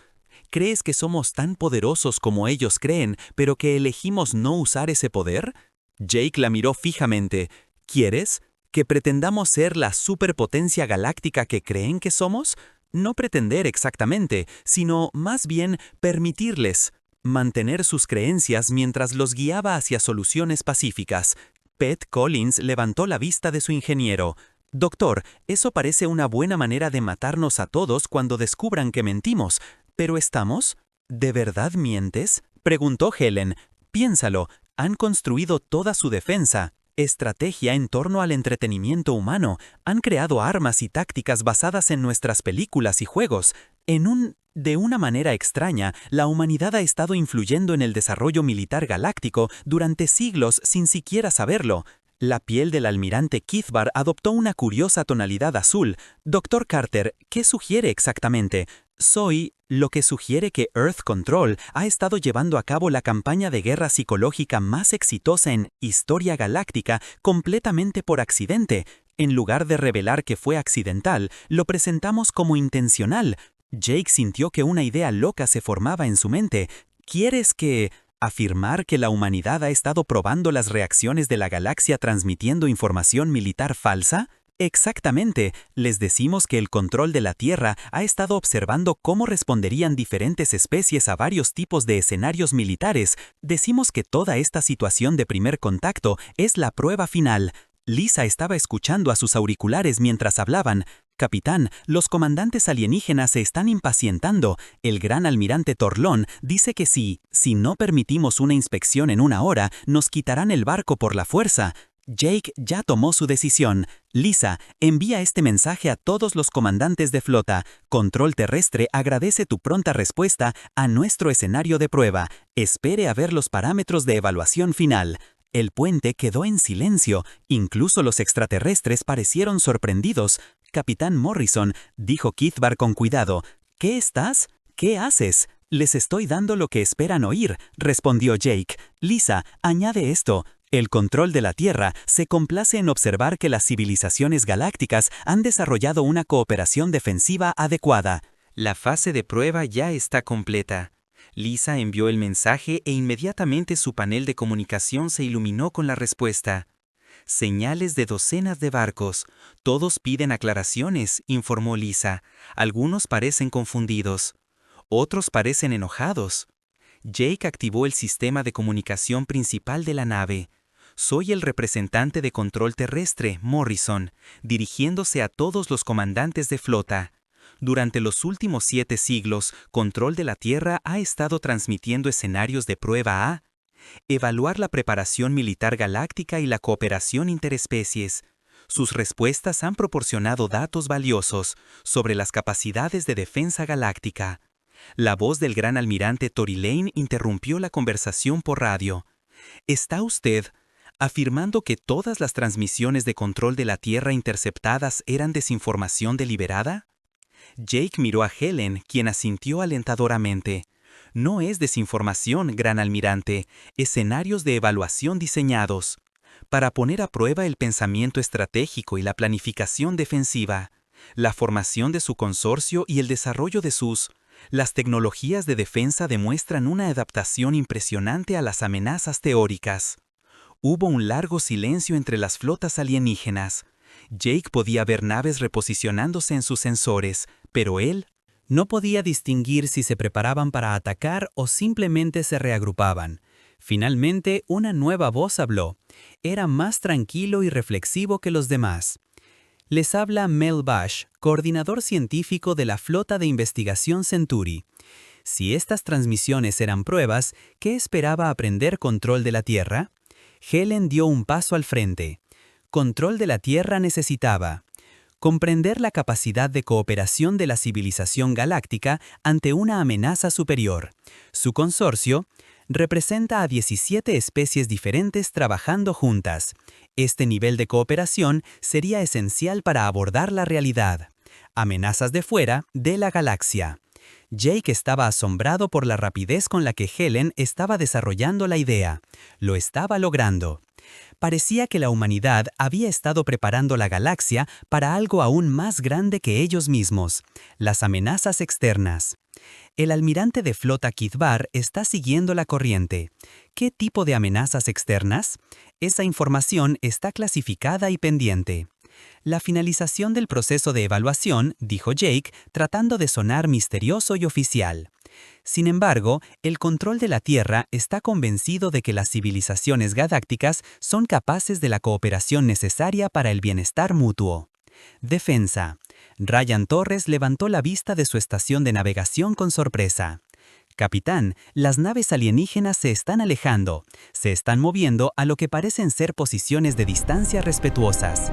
¿Crees que somos tan poderosos como ellos creen, pero que elegimos no usar ese poder? Jake la miró fijamente. ¿Quieres que pretendamos ser la superpotencia galáctica que creen que somos? No pretender exactamente, sino más bien permitirles mantener sus creencias mientras los guiaba hacia soluciones pacíficas. Pat Collins levantó la vista de su ingeniero. «Doctor, eso parece una buena manera de matarnos a todos cuando descubran que mentimos. ¿Pero estamos? ¿De verdad mientes?», preguntó Helen. «Piénsalo, han construido toda su defensa, estrategia en torno al entretenimiento humano, han creado armas y tácticas basadas en nuestras películas y juegos. De una manera extraña, la humanidad ha estado influyendo en el desarrollo militar galáctico durante siglos sin siquiera saberlo». La piel del almirante Kithbar adoptó una curiosa tonalidad azul. «Doctor Carter, ¿qué sugiere exactamente?» «Soy lo que sugiere que Earth Control ha estado llevando a cabo la campaña de guerra psicológica más exitosa en historia galáctica completamente por accidente. En lugar de revelar que fue accidental, lo presentamos como intencional». Jake sintió que una idea loca se formaba en su mente. «¿Quieres afirmar que la humanidad ha estado probando las reacciones de la galaxia transmitiendo información militar falsa?» «Exactamente. Les decimos que el control de la Tierra ha estado observando cómo responderían diferentes especies a varios tipos de escenarios militares. Decimos que toda esta situación de primer contacto es la prueba final». Lisa estaba escuchando a sus auriculares mientras hablaban. «Capitán, los comandantes alienígenas se están impacientando. El gran almirante Torlón dice que si no permitimos una inspección en 1 hora, nos quitarán el barco por la fuerza». Jake ya tomó su decisión. «Lisa, envía este mensaje a todos los comandantes de flota. Control Terrestre agradece tu pronta respuesta a nuestro escenario de prueba. Espere a ver los parámetros de evaluación final». El puente quedó en silencio. Incluso los extraterrestres parecieron sorprendidos. Capitán Morrison, dijo Kithbar con cuidado. ¿Qué estás? ¿Qué haces? Les estoy dando lo que esperan oír, respondió Jake. Lisa, añade esto. El control de la Tierra se complace en observar que las civilizaciones galácticas han desarrollado una cooperación defensiva adecuada. La fase de prueba ya está completa. Lisa envió el mensaje e inmediatamente su panel de comunicación se iluminó con la respuesta. Señales de docenas de barcos. Todos piden aclaraciones, informó Lisa. Algunos parecen confundidos. Otros parecen enojados. Jake activó el sistema de comunicación principal de la nave. Soy el representante de control terrestre, Morrison, dirigiéndose a todos los comandantes de flota. Durante los últimos 7 siglos, Control de la Tierra ha estado transmitiendo escenarios de prueba a evaluar la preparación militar galáctica y la cooperación interespecies. Sus respuestas han proporcionado datos valiosos sobre las capacidades de defensa galáctica. La voz del gran almirante Tory Lane interrumpió la conversación por radio. ¿Está usted afirmando que todas las transmisiones de Control de la Tierra interceptadas eran desinformación deliberada? Jake miró a Helen, quien asintió alentadoramente. No es desinformación, gran almirante, escenarios de evaluación diseñados para poner a prueba el pensamiento estratégico y la planificación defensiva, la formación de su consorcio y el desarrollo de las tecnologías de defensa demuestran una adaptación impresionante a las amenazas teóricas. Hubo un largo silencio entre las flotas alienígenas. Jake podía ver naves reposicionándose en sus sensores, pero él no podía distinguir si se preparaban para atacar o simplemente se reagrupaban. Finalmente, una nueva voz habló. Era más tranquilo y reflexivo que los demás. Les habla Mel Bash, coordinador científico de la Flota de Investigación Centauri. Si estas transmisiones eran pruebas, ¿qué esperaba aprender Control de la Tierra? Helen dio un paso al frente. Control de la Tierra necesitaba comprender la capacidad de cooperación de la civilización galáctica ante una amenaza superior. Su consorcio representa a 17 especies diferentes trabajando juntas. Este nivel de cooperación sería esencial para abordar la realidad. Amenazas de fuera de la galaxia. Jake estaba asombrado por la rapidez con la que Helen estaba desarrollando la idea. Lo estaba logrando. Parecía que la humanidad había estado preparando la galaxia para algo aún más grande que ellos mismos, las amenazas externas. El almirante de flota Kithbar está siguiendo la corriente. ¿Qué tipo de amenazas externas? Esa información está clasificada y pendiente. La finalización del proceso de evaluación, dijo Jake, tratando de sonar misterioso y oficial. Sin embargo, el Control de la Tierra está convencido de que las civilizaciones galácticas son capaces de la cooperación necesaria para el bienestar mutuo. Defensa. Ryan Torres levantó la vista de su estación de navegación con sorpresa. Capitán, las naves alienígenas se están alejando. Se están moviendo a lo que parecen ser posiciones de distancia respetuosas.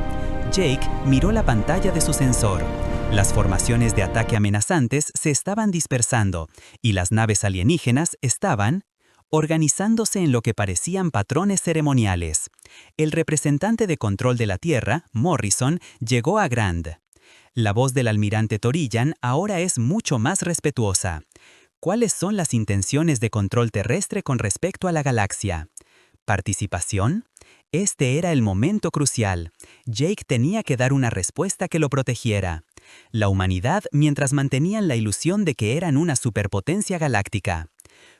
Jake miró la pantalla de su sensor. Las formaciones de ataque amenazantes se estaban dispersando y las naves alienígenas estaban organizándose en lo que parecían patrones ceremoniales. El representante de Control de la Tierra, Morrison, llegó a Grand. La voz del almirante Torillan ahora es mucho más respetuosa. ¿Cuáles son las intenciones de Control terrestre con respecto a la galaxia? ¿Participación? Este era el momento crucial. Jake tenía que dar una respuesta que lo protegiera. La humanidad mientras mantenían la ilusión de que eran una superpotencia galáctica.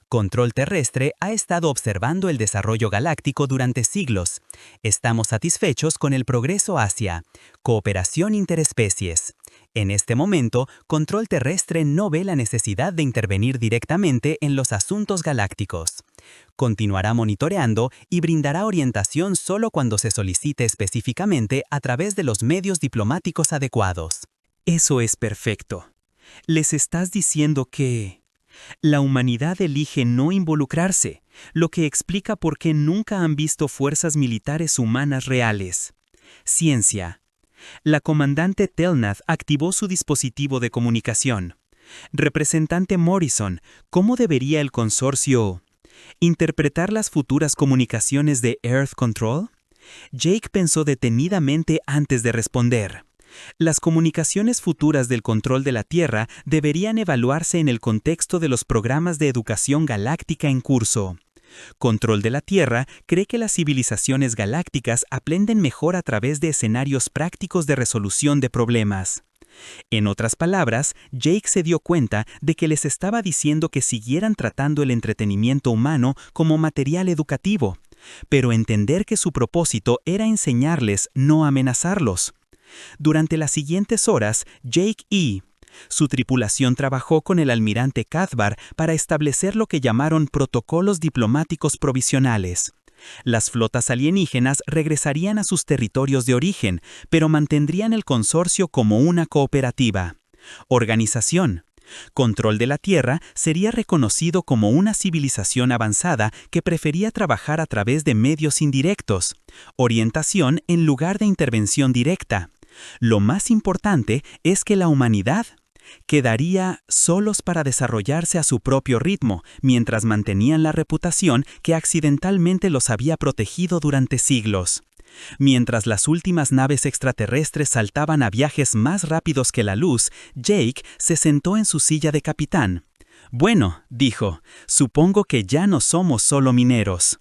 Control terrestre ha estado observando el desarrollo galáctico durante siglos. Estamos satisfechos con el progreso hacia cooperación interespecies. En este momento, Control terrestre no ve la necesidad de intervenir directamente en los asuntos galácticos. Continuará monitoreando y brindará orientación solo cuando se solicite específicamente a través de los medios diplomáticos adecuados. Eso es perfecto. Les estás diciendo que la humanidad elige no involucrarse, lo que explica por qué nunca han visto fuerzas militares humanas reales. Ciencia. La comandante Telnath activó su dispositivo de comunicación. Representante Morrison, ¿cómo debería el consorcio interpretar las futuras comunicaciones de Earth Control? Jake pensó detenidamente antes de responder. Las comunicaciones futuras del control de la Tierra deberían evaluarse en el contexto de los programas de educación galáctica en curso. Control de la Tierra cree que las civilizaciones galácticas aprenden mejor a través de escenarios prácticos de resolución de problemas. En otras palabras, Jake se dio cuenta de que les estaba diciendo que siguieran tratando el entretenimiento humano como material educativo, pero entender que su propósito era enseñarles, no amenazarlos. Durante las siguientes horas, Jake y su tripulación trabajó con el almirante Cathbar para establecer lo que llamaron protocolos diplomáticos provisionales. Las flotas alienígenas regresarían a sus territorios de origen, pero mantendrían el consorcio como una cooperativa. Organización. Control de la Tierra sería reconocido como una civilización avanzada que prefería trabajar a través de medios indirectos. Orientación en lugar de intervención directa. Lo más importante es que la humanidad quedaría solos para desarrollarse a su propio ritmo, mientras mantenían la reputación que accidentalmente los había protegido durante siglos. Mientras las últimas naves extraterrestres saltaban a viajes más rápidos que la luz, Jake se sentó en su silla de capitán. «Bueno», dijo, «supongo que ya no somos solo mineros».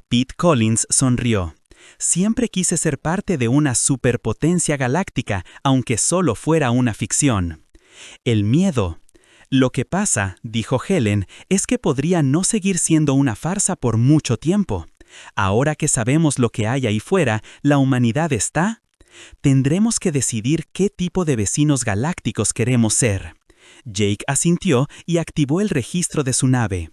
Pete Collins sonrió. «Siempre quise ser parte de una superpotencia galáctica, aunque solo fuera una ficción». El miedo. «Lo que pasa», dijo Helen, «es que podría no seguir siendo una farsa por mucho tiempo. Ahora que sabemos lo que hay ahí fuera, ¿la humanidad está? Tendremos que decidir qué tipo de vecinos galácticos queremos ser». Jake asintió y activó el registro de su nave.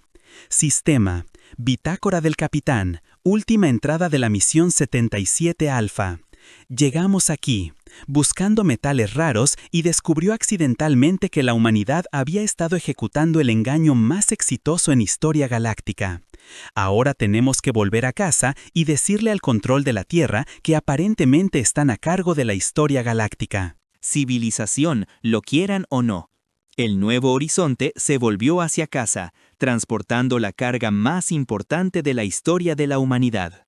Sistema. Bitácora del capitán. Última entrada de la misión 77 Alpha. Llegamos aquí, buscando metales raros, y descubrió accidentalmente que la humanidad había estado ejecutando el engaño más exitoso en historia galáctica. Ahora tenemos que volver a casa y decirle al control de la Tierra que aparentemente están a cargo de la historia galáctica. Civilización, lo quieran o no. El Nuevo Horizonte se volvió hacia casa, transportando la carga más importante de la historia de la humanidad.